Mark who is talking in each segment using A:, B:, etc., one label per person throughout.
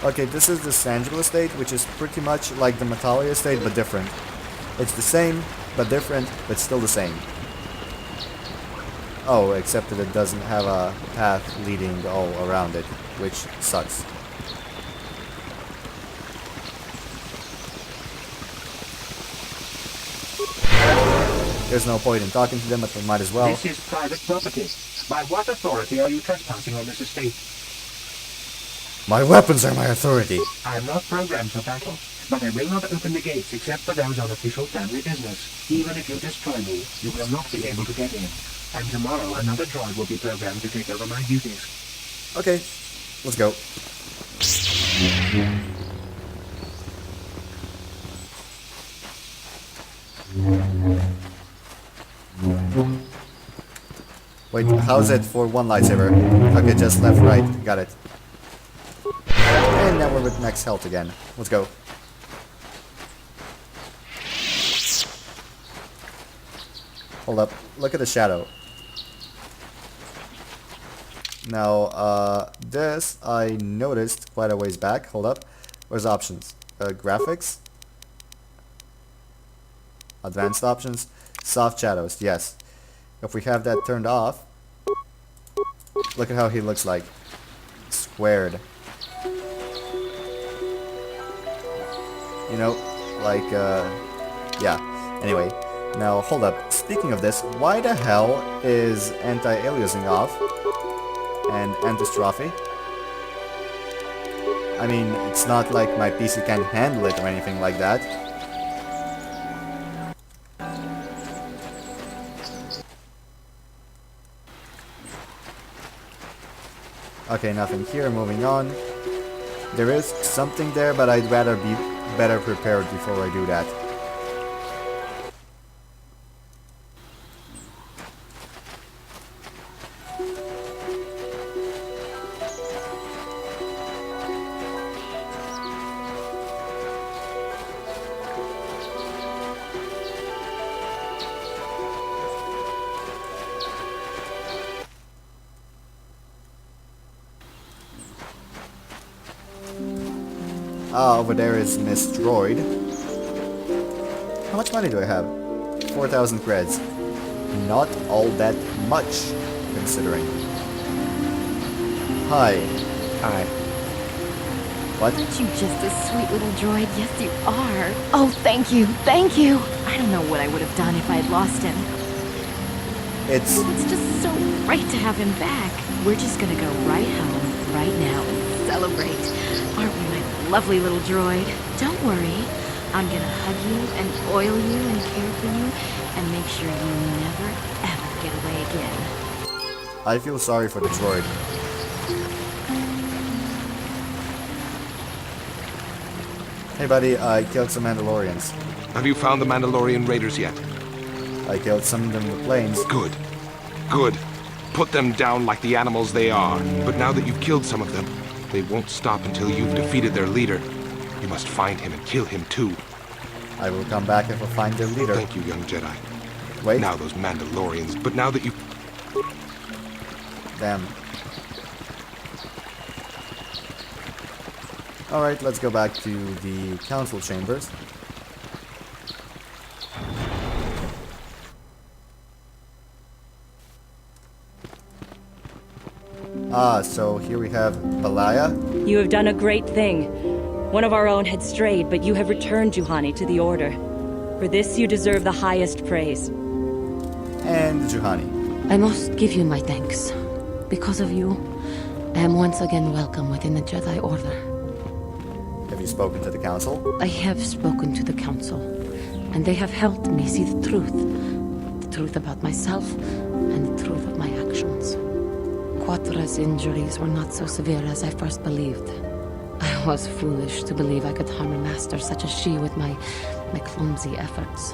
A: Okay, this is the Sangela estate, which is pretty much like the Metalia estate, but different. It's the same, but different, but still the same. Oh, except that it doesn't have a path leading all around it, which sucks. There's no point in talking to them, but we might as well.
B: This is private property. By what authority are you trespassing on this estate?
A: My weapons are my authority.
B: I am not programmed for battle, but I will not open the gates except for those on official family business. Even if you destroy me, you will not be able to get in. And tomorrow another droid will be programmed to take over my duties.
A: Okay, let's go. Wait, how's it for one lightsaber? Okay, just left, right, got it. And now we're with max health again. Let's go. Hold up, look at the shadow. Now, this I noticed quite a ways back. Hold up. Where's options? Graphics? Advanced options? Soft shadows, yes. If we have that turned off, look at how he looks like. Squared. You know, like, yeah. Anyway, now hold up. Speaking of this, why the hell is anti-aliasing off? And antistrophy? I mean, it's not like my PC can't handle it or anything like that. Okay, nothing here, moving on. There is something there, but I'd rather be better prepared before I do that. Ah, over there is Miss Droid. How much money do I have? 4,000 creds. Not all that much, considering. Hi.
C: Hi.
A: What?
D: Aren't you just a sweet little droid? Yes, you are. Oh, thank you, thank you. I don't know what I would have done if I had lost him.
A: It's
D: just so great to have him back. We're just gonna go right home, right now, and celebrate. Aren't we, my lovely little droid? Don't worry. I'm gonna hug you and oil you and care for you and make sure you never, ever get away again.
A: I feel sorry for the droid. Hey buddy, I killed some Mandalorians.
C: Have you found the Mandalorian raiders yet?
A: I killed some of them with planes.
C: Good. Good. Put them down like the animals they are. But now that you've killed some of them, they won't stop until you've defeated their leader. You must find him and kill him too.
A: I will come back if I find their leader.
C: Thank you, young Jedi.
A: Wait.
C: Now those Mandalorians, but now that you...
A: Damn. Alright, let's go back to the council chambers. Ah, so here we have Balaya.
E: You have done a great thing. One of our own had strayed, but you have returned Juhani to the Order. For this, you deserve the highest praise.
A: And Juhani.
F: I must give you my thanks. Because of you, I am once again welcome within the Jedi Order.
A: Have you spoken to the council?
F: I have spoken to the Council, and they have helped me see the truth. The truth about myself, and the truth of my actions. Quatra's injuries were not so severe as I first believed. I was foolish to believe I could harm a master such as she with my clumsy efforts.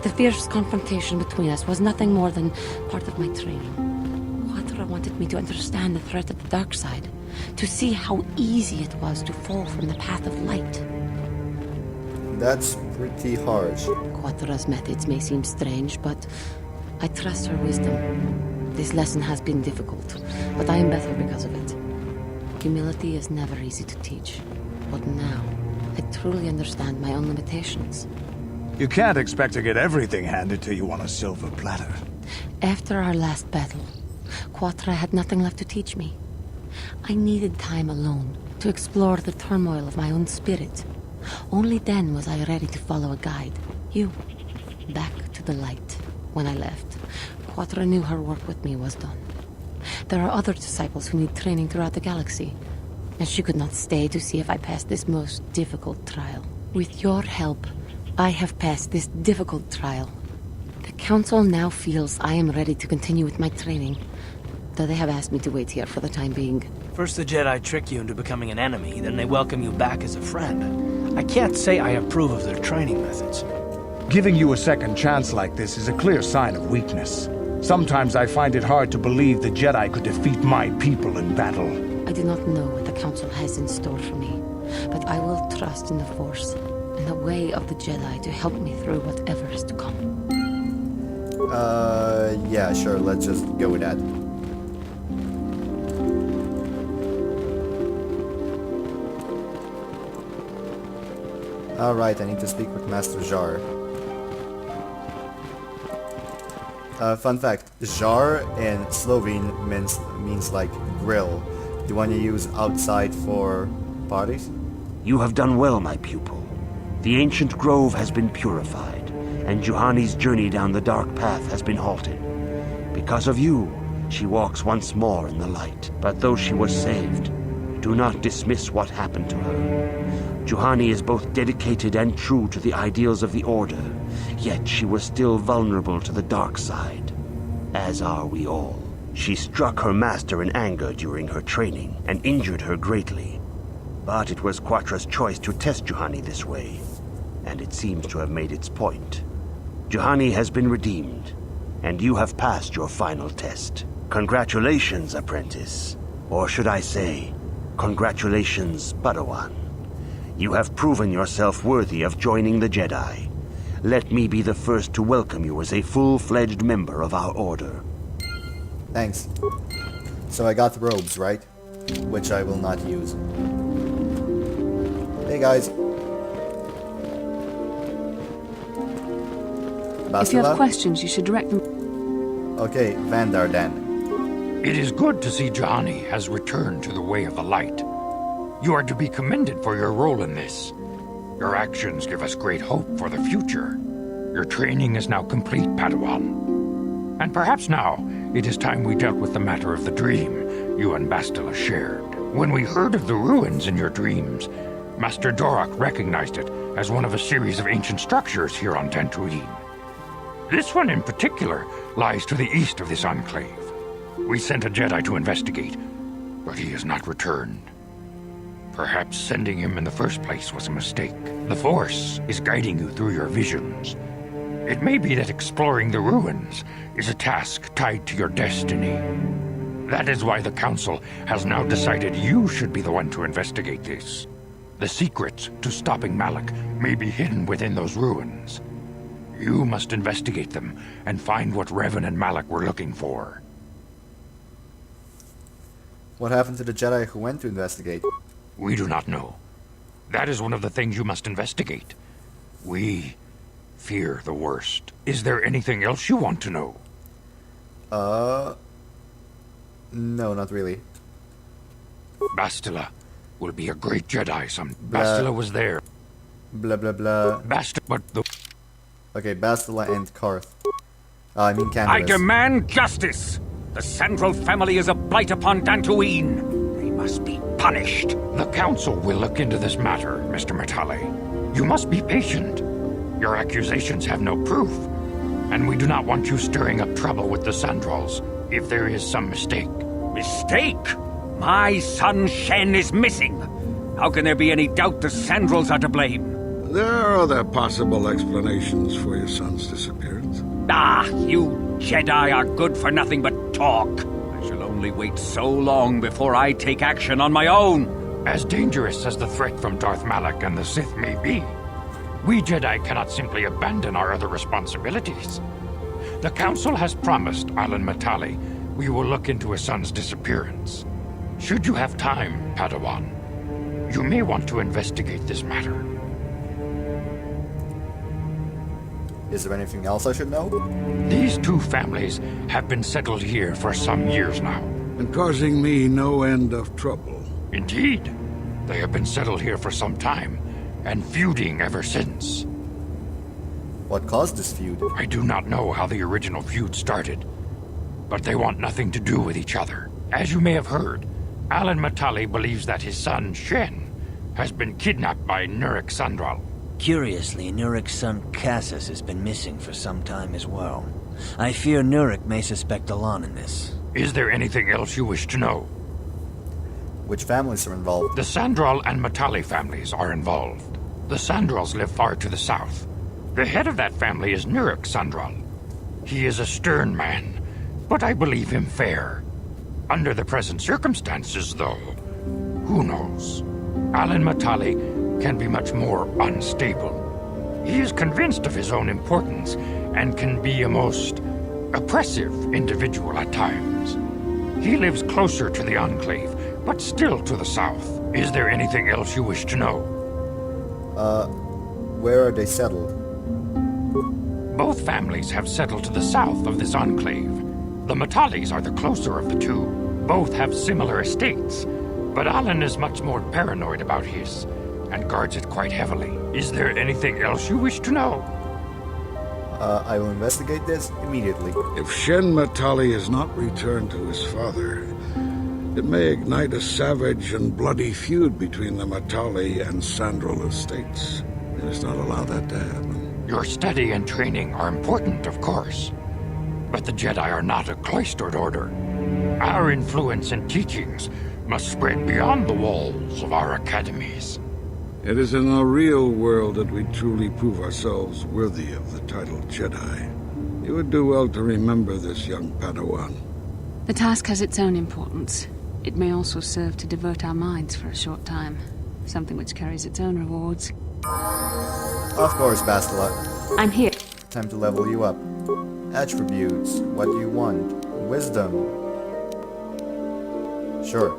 F: The fierce confrontation between us was nothing more than part of my training. Quatra wanted me to understand the threat of the dark side, to see how easy it was to fall from the path of light.
A: That's pretty harsh.
F: Quatra's methods may seem strange, but I trust her wisdom. This lesson has been difficult, but I am better because of it. Humility is never easy to teach. But now, I truly understand my own limitations.
G: You can't expect to get everything handed to you on a silver platter.
F: After our last battle, Quattro had nothing left to teach me. I needed time alone to explore the turmoil of my own spirit. Only then was I ready to follow a guide. You. Back to the light. When I left, Quattro knew her work with me was done. There are other disciples who need training throughout the galaxy, and she could not stay to see if I passed this most difficult trial. With your help, I have passed this difficult trial. The Council now feels I am ready to continue with my training, though they have asked me to wait here for the time being.
H: First the Jedi trick you into becoming an enemy, then they welcome you back as a friend. I can't say I approve of their training methods.
G: Giving you a second chance like this is a clear sign of weakness. Sometimes I find it hard to believe the Jedi could defeat my people in battle.
F: I do not know what the Council has in store for me, but I will trust in the Force and the way of the Jedi to help me through whatever is to come.
A: Yeah, sure, let's just go with that. Alright, I need to speak with Master Jar. Fun fact, Jar in Slovene means like grill. The one you use outside for parties?
I: You have done well, my pupil. The ancient grove has been purified, and Juhani's journey down the dark path has been halted. Because of you, she walks once more in the light. But though she was saved, do not dismiss what happened to her. Juhani is both dedicated and true to the ideals of the Order, yet she was still vulnerable to the dark side, as are we all. She struck her master in anger during her training and injured her greatly. But it was Quattra's choice to test Juhani this way, and it seems to have made its point. Juhani has been redeemed, and you have passed your final test. Congratulations, apprentice. Or should I say, congratulations, Padawan. You have proven yourself worthy of joining the Jedi. Let me be the first to welcome you as a full-fledged member of our order.
A: Thanks. So I got the robes, right? Which I will not use. Hey guys.
J: If you have
A: Bastila?
J: questions, you should direct them.
A: Okay, Vandar then.
K: It is good to see Juhani has returned to the way of the light. You are to be commended for your role in this. Your actions give us great hope for the future. Your training is now complete, Padawan. And perhaps now, it is time we dealt with the matter of the dream you and Bastila shared. When we heard of the ruins in your dreams, Master Dorak recognized it as one of a series of ancient structures here on Dantooine. This one in particular lies to the east of this enclave. We sent a Jedi to investigate, but he has not returned. Perhaps sending him in the first place was a mistake. The Force is guiding you through your visions. It may be that exploring the ruins is a task tied to your destiny. That is why the Council has now decided you should be the one to investigate this. The secrets to stopping Malak may be hidden within those ruins. You must investigate them and find what Revan and Malak were looking for.
A: What happened to the Jedi who went to investigate?
K: We do not know. That is one of the things you must investigate. We fear the worst. Is there anything else you want to know?
A: No, not really.
K: Bastila will be a great Jedi Bastila was there.
A: Blah blah blah.
K: But the...
A: Okay, Bastila and Karth. I mean Candace.
L: I demand justice! The Central family is a blight upon Dantooine. They must be punished.
K: The Council will look into this matter, Mr. Matale. You must be patient. Your accusations have no proof, and we do not want you stirring up trouble with the Sandrals if there is some mistake.
L: Mistake? My son Shen is missing. How can there be any doubt the Sandrals are to blame?
M: There are other possible explanations for your son's disappearance.
L: Ah, you Jedi are good for nothing but talk. I shall only wait so long before I take action on my own.
K: As dangerous as the threat from Darth Malak and the Sith may be, we Jedi cannot simply abandon our other responsibilities. The Council has promised Alan Matale we will look into his son's disappearance. Should you have time, Padawan, you may want to investigate this matter.
A: Is there anything else I should know?
K: These two families have been settled here for some years now.
M: And causing me no end of trouble.
K: Indeed. They have been settled here for some time, and feuding ever since.
A: What caused this feud?
K: I do not know how the original feud started, but they want nothing to do with each other. As you may have heard, Alan Matali believes that his son, Shen, has been kidnapped by Nurik Sandral.
H: Curiously, Nurik's son Cassus has been missing for some time as well. I fear Nurik may suspect Alan in this.
K: Is there anything else you wish to know?
A: Which families are involved?
K: The Sandral and Matali families are involved. The Sandrals live far to the south. The head of that family is Nurik Sandral. He is a stern man, but I believe him fair. Under the present circumstances, though, who knows? Alan Matali can be much more unstable. He is convinced of his own importance and can be a most oppressive individual at times. He lives closer to the Enclave, but still to the south. Is there anything else you wish to know?
A: Where are they settled?
K: Both families have settled to the south of this Enclave. The Matalis are the closer of the two. Both have similar estates, but Alan is much more paranoid about his, and guards it quite heavily. Is there anything else you wish to know?
A: I will investigate this immediately.
M: If Shen Matali is not returned to his father, it may ignite a savage and bloody feud between the Matali and Sandral estates. We must not allow that to happen.
K: Your study and training are important, of course. But the Jedi are not a cloistered order. Our influence and teachings must spread beyond the walls of our academies.
M: It is in the real world that we truly prove ourselves worthy of the title Jedi. You would do well to remember this, young Padawan.
F: The task has its own importance. It may also serve to divert our minds for a short time. Something which carries its own rewards.
A: Of course, Bastila.
F: I'm here.
A: Time to level you up. Attributes. What do you want? Wisdom. Sure.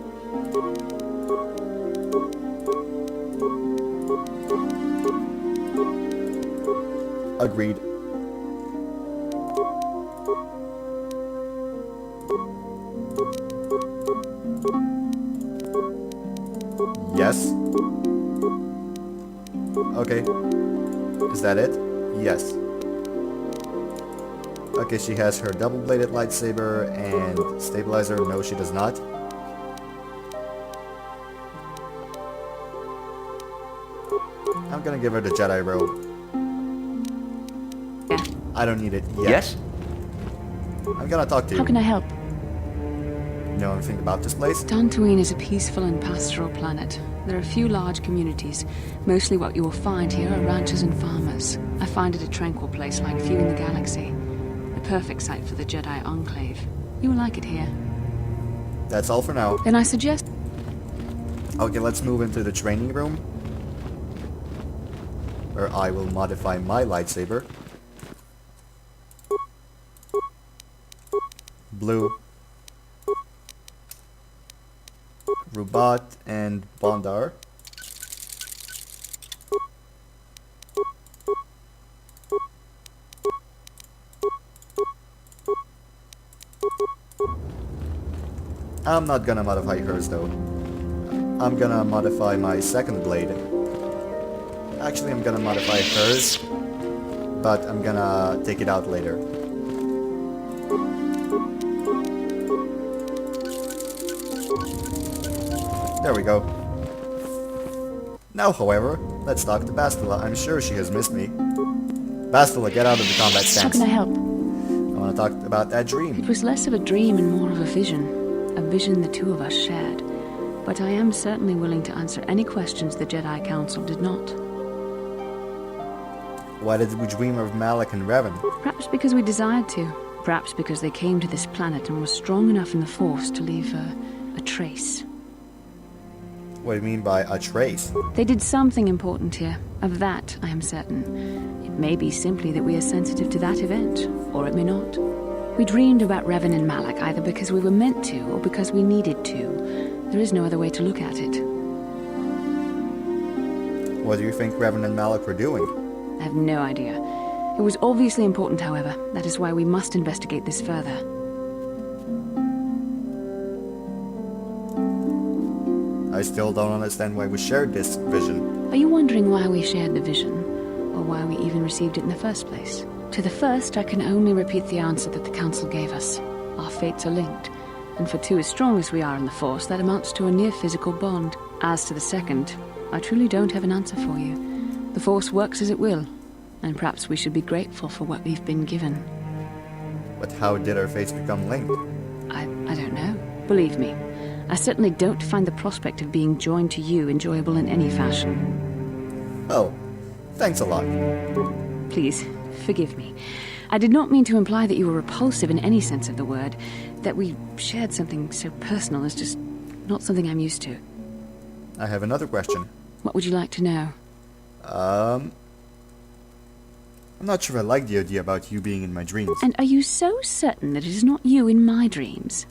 A: Agreed. Yes. Okay. Is that it? Yes. Okay, she has her double-bladed lightsaber and stabilizer. No, she does not. I'm gonna give her the Jedi robe.
F: Yeah.
A: I don't need it yet.
J: Yes?
A: I'm gonna talk to you.
F: How can I help?
A: You know anything about this place?
F: Dantooine is a peaceful and pastoral planet. There are a few large communities. Mostly what you will find here are ranchers and farmers. I find it a tranquil place like few in the galaxy. The perfect site for the Jedi Enclave. You will like it here.
A: That's all for now.
F: Then I suggest...
A: Okay, let's move into the training room, where I will modify my lightsaber. Blue. Rubat and Bondar. I'm not gonna modify hers though. I'm gonna modify my second blade. Actually, I'm gonna modify hers, but I'm gonna take it out later. There we go. Now, however, let's talk to Bastila. I'm sure she has missed me. Bastila, get out of the combat stance.
F: How can I help?
A: I want to talk about that dream.
F: It was less of a dream and more of a vision. A vision the two of us shared. But I am certainly willing to answer any questions the Jedi Council did not.
A: Why did we dream of Malak and Revan?
F: Perhaps because we desired to. Perhaps because they came to this planet and were strong enough in the Force to leave a trace.
A: What do you mean by a trace?
F: They did something important here. Of that, I am certain. It may be simply that we are sensitive to that event, or it may not. We dreamed about Revan and Malak either because we were meant to or because we needed to. There is no other way to look at it.
A: What do you think Revan and Malak were doing?
F: I have no idea. It was obviously important, however. That is why we must investigate this further.
A: I still don't understand why we shared this vision.
F: Are you wondering why we shared the vision? Or why we even received it in the first place? To the first, I can only repeat the answer that the Council gave us. Our fates are linked. And for two as strong as we are in the Force, that amounts to a near-physical bond. As to the second, I truly don't have an answer for you. The Force works as it will, and perhaps we should be grateful for what we've been given.
A: But how did our fates become linked?
F: I don't know. Believe me, I certainly don't find the prospect of being joined to you enjoyable in any fashion.
A: Oh, thanks a lot.
F: Please, forgive me. I did not mean to imply that you were repulsive in any sense of the word. That we shared something so personal is just not something I'm used to.
A: I have another question.
F: What would you like to know?
A: I'm not sure I like the idea about you being in my dreams.
F: And are you so certain that it is not you in my dreams?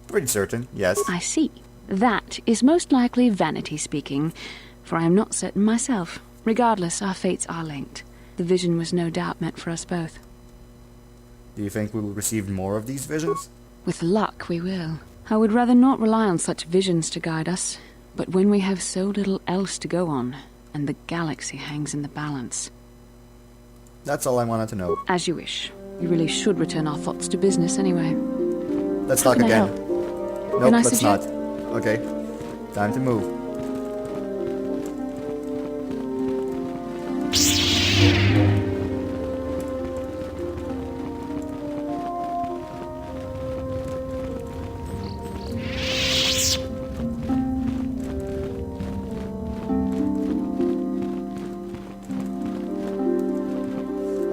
A: Pretty certain, yes.
F: I see. That is most likely vanity speaking, for I am not certain myself. Regardless, our fates are linked. The vision was no doubt meant for us both.
A: Do you think we will receive more of these visions?
F: With luck, we will. I would rather not rely on such visions to guide us, but when we have so little else to go on, and the galaxy hangs in the balance.
A: That's all I wanted to know.
F: As you wish. You really should return our thoughts to business anyway.
A: Let's talk again. Nope, let's not. Okay. Time to move.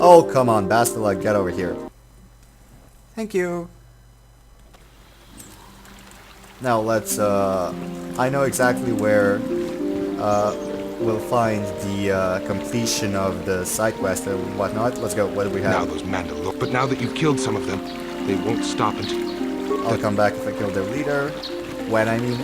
A: Oh, come on, Bastila, get over here. Thank you. Now let's, I know exactly where, we'll find the, completion of the side quest and whatnot. Let's go, what do we have?
C: Now those Mandalorian, but now that you've killed some of them, they won't stop until...
A: I'll come back if I kill their leader. When, I mean.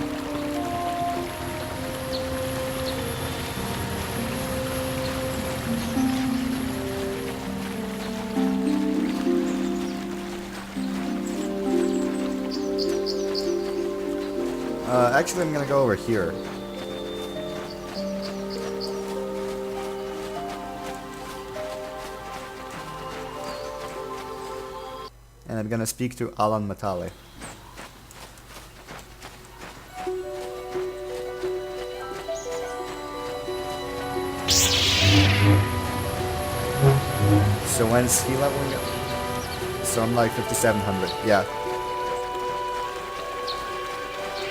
A: Actually, I'm gonna go over here. And I'm gonna speak to Alan Matale. So when's he leveling up? So I'm like 5700, yeah.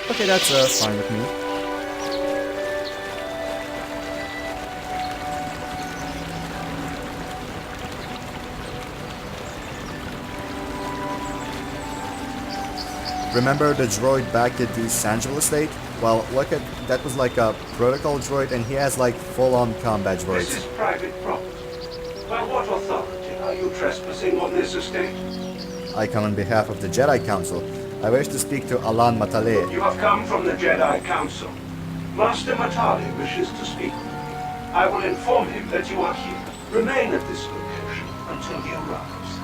A: Okay, that's fine with me. Remember the droid back at the Sandral estate? Well, look at that was like a protocol droid, and he has like full-on combat droids.
B: This is private property. By what authority are you trespassing on this estate?
A: I come on behalf of the Jedi Council. I wish to speak to Alan Matale.
B: You have come from the Jedi Council. Master Matale wishes to speak with you. I will inform him that you are here. Remain at this location until he arrives.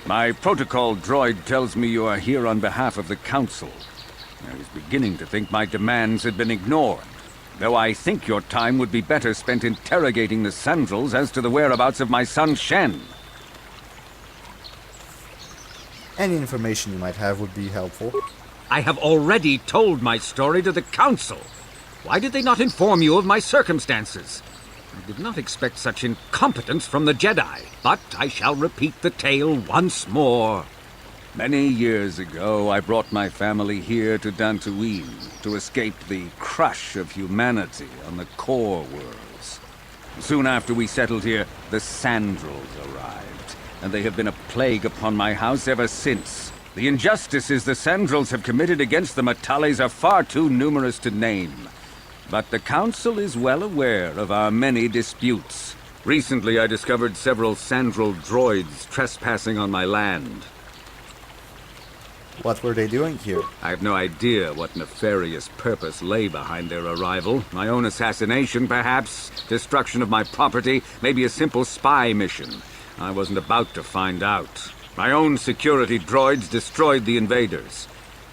L: My protocol droid tells me you are here on behalf of the Council. I was beginning to think my demands had been ignored, though I think your time would be better spent interrogating the Sandrals as to the whereabouts of my son Shen.
A: Any information you might have would be helpful.
L: I have already told my story to the Council. Why did they not inform you of my circumstances? I did not expect such incompetence from the Jedi, but I shall repeat the tale once more. Many years ago, I brought my family here to Dantooine to escape the crush of humanity on the core worlds. Soon after we settled here, the Sandrals arrived, and they have been a plague upon my house ever since. The injustices the Sandrals have committed against the Matales are far too numerous to name. but the Council is well aware of our many disputes. Recently, I discovered several Sandral droids trespassing on my land.
A: What were they doing here?
L: I have no idea what nefarious purpose lay behind their arrival. My own assassination, perhaps? Destruction of my property? Maybe a simple spy mission? I wasn't about to find out. My own security droids destroyed the invaders.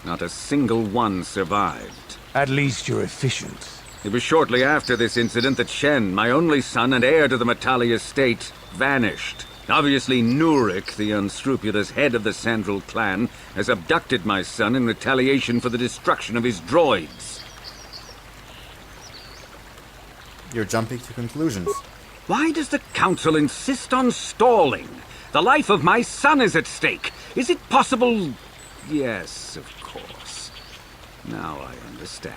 L: Not a single one survived.
G: At least you're efficient.
L: It was shortly after this incident that Shen, my only son and heir to the Matali estate, vanished. Obviously, Nurik, the unscrupulous head of the Sandral clan, has abducted my son in retaliation for the destruction of his droids.
A: You're jumping to conclusions.
L: Why does the Council insist on stalling? The life of my son is at stake. Is it possible? Yes, of course. Now I understand.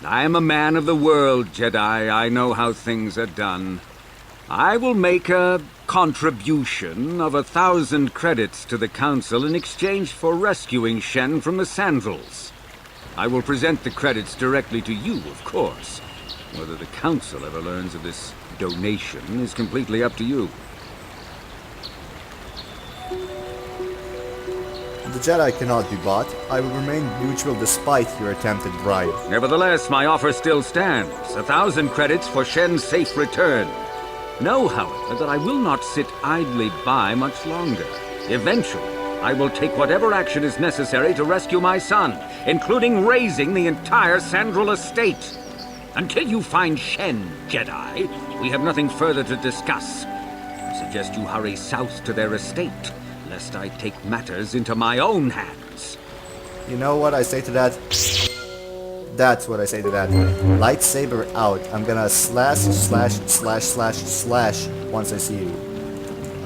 L: I am a man of the world, Jedi. I know how things are done. I will make a contribution of 1,000 credits to the Council in exchange for rescuing Shen from the Sandrals. I will present the credits directly to you, of course. Whether the Council ever learns of this donation is completely up to you.
A: The Jedi cannot be bought. I will remain neutral despite your attempted bribe.
L: Nevertheless, my offer still stands. 1,000 credits for Shen's safe return. Know, however, that I will not sit idly by much longer. Eventually, I will take whatever action is necessary to rescue my son, including razing the entire Sandral estate. Until you find Shen, Jedi, we have nothing further to discuss. I suggest you hurry south to their estate, lest I take matters into my own hands.
A: You know what I say to that? That's what I say to that. Lightsaber out. I'm gonna slash once I see you.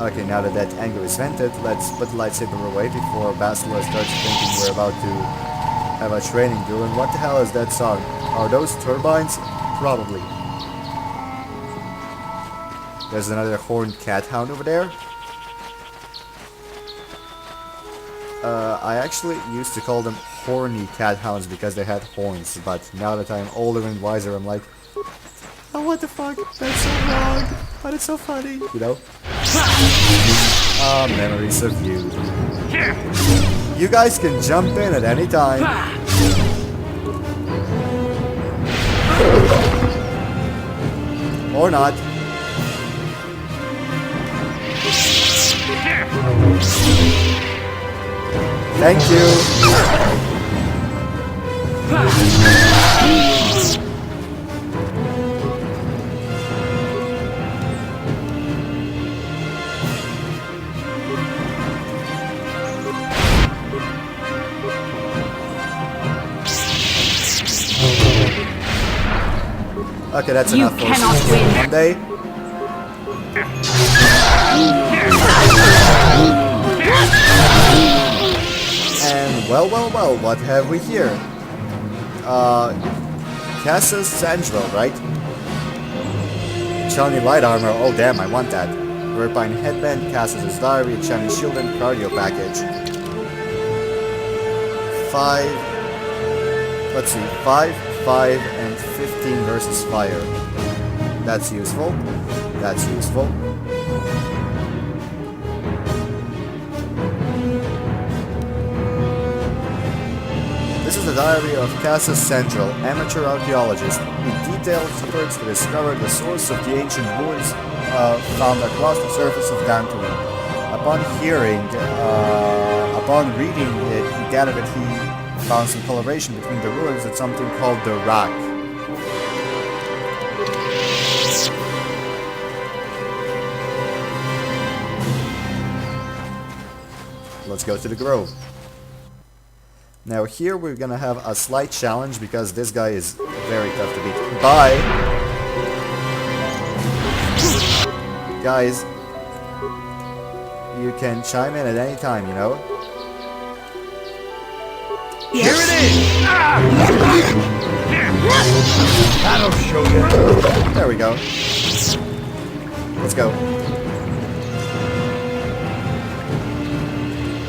A: Okay, now that that anger is vented, let's put the lightsaber away before Bastila starts thinking we're about to have a training duel. And what the hell is that song? Are those turbines? Probably. There's another horned cat hound over there. I actually used to call them horny cat hounds because they had horns, but now that I'm older and wiser, I'm like, oh, what the fuck? That's so wrong, but it's so funny, you know? Ah, memories of you. You guys can jump in at any time. Or not. Thank you. Okay, that's enough for one day. And well, what have we here? Cass's Sandral, right? Shiny light armor, oh damn, I want that. Verpine headband, Cass's diary, a shiny shield and cardio package. 5, and 15 versus fire. That's useful. That's useful. This is the diary of Cass's Sandral, amateur archaeologist. He details efforts to discover the source of the ancient ruins found across the surface of Dantooine. Upon reading it, he gathered that he found some coloration between the ruins and something called the Rock. Let's go to the Grove. Now here we're gonna have a slight challenge because this guy is very tough to beat. Bye! Guys, you can chime in at any time, you know?
G: Here it is! That'll show you.
A: There we go. Let's go.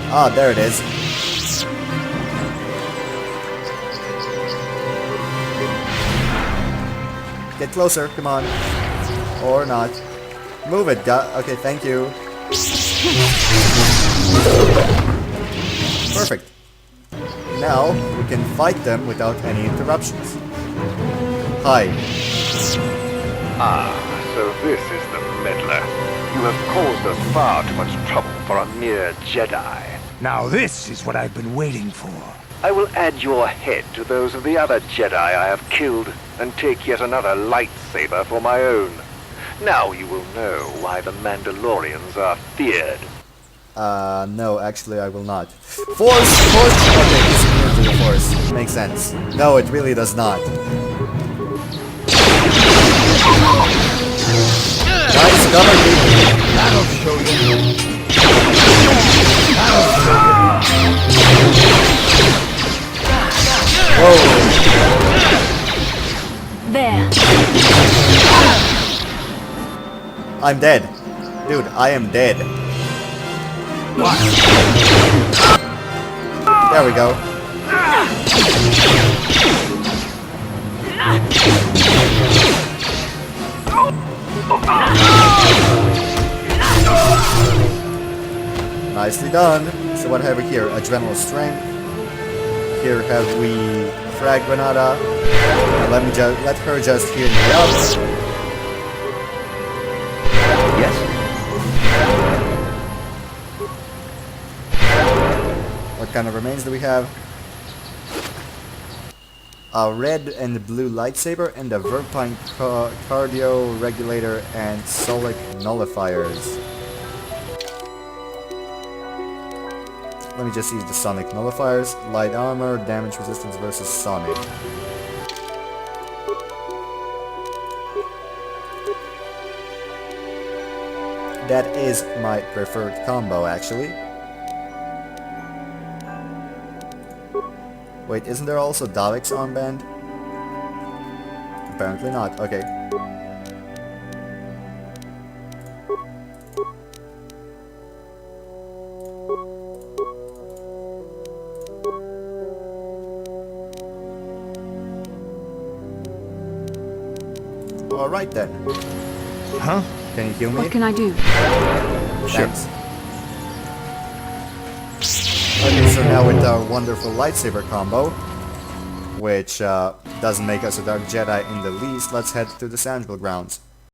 A: Ah, there it is. Get closer, come on. Or not. Move it, okay, thank you. Perfect. Now, we can fight them without any interruptions. Hi.
J: Ah, so this is the meddler. You have caused us far too much trouble for a mere Jedi.
G: Now this is what I've been waiting for.
J: I will add your head to those of the other Jedi I have killed, and take yet another lightsaber for my own. Now you will know why the Mandalorians are feared.
A: No, actually I will not. Force! Okay, he's immune to the Force. Makes sense. No, it really does not. Guys, cover me!
G: That'll show you.
A: Whoa!
D: There.
A: I'm dead. Dude, I am dead. There we go. Nicely done. So what have we here? Adrenal strength. Here have we frag granada. Now let her just heal me up.
J: Yes?
A: What kind of remains do we have? A red and blue lightsaber and a Verpine cardio regulator and Solic nullifiers. Let me just use the Sonic nullifiers. Light armor, damage resistance versus Sonic. That is my preferred combo, actually. Wait, isn't there also Dalek's armband? Apparently not, okay. Alright then.
G: Huh?
A: Can you heal me?
F: What can I do?
A: Thanks. Okay, so now with our wonderful lightsaber combo, which doesn't make us a Dark Jedi in the least, let's head to the Sandville grounds.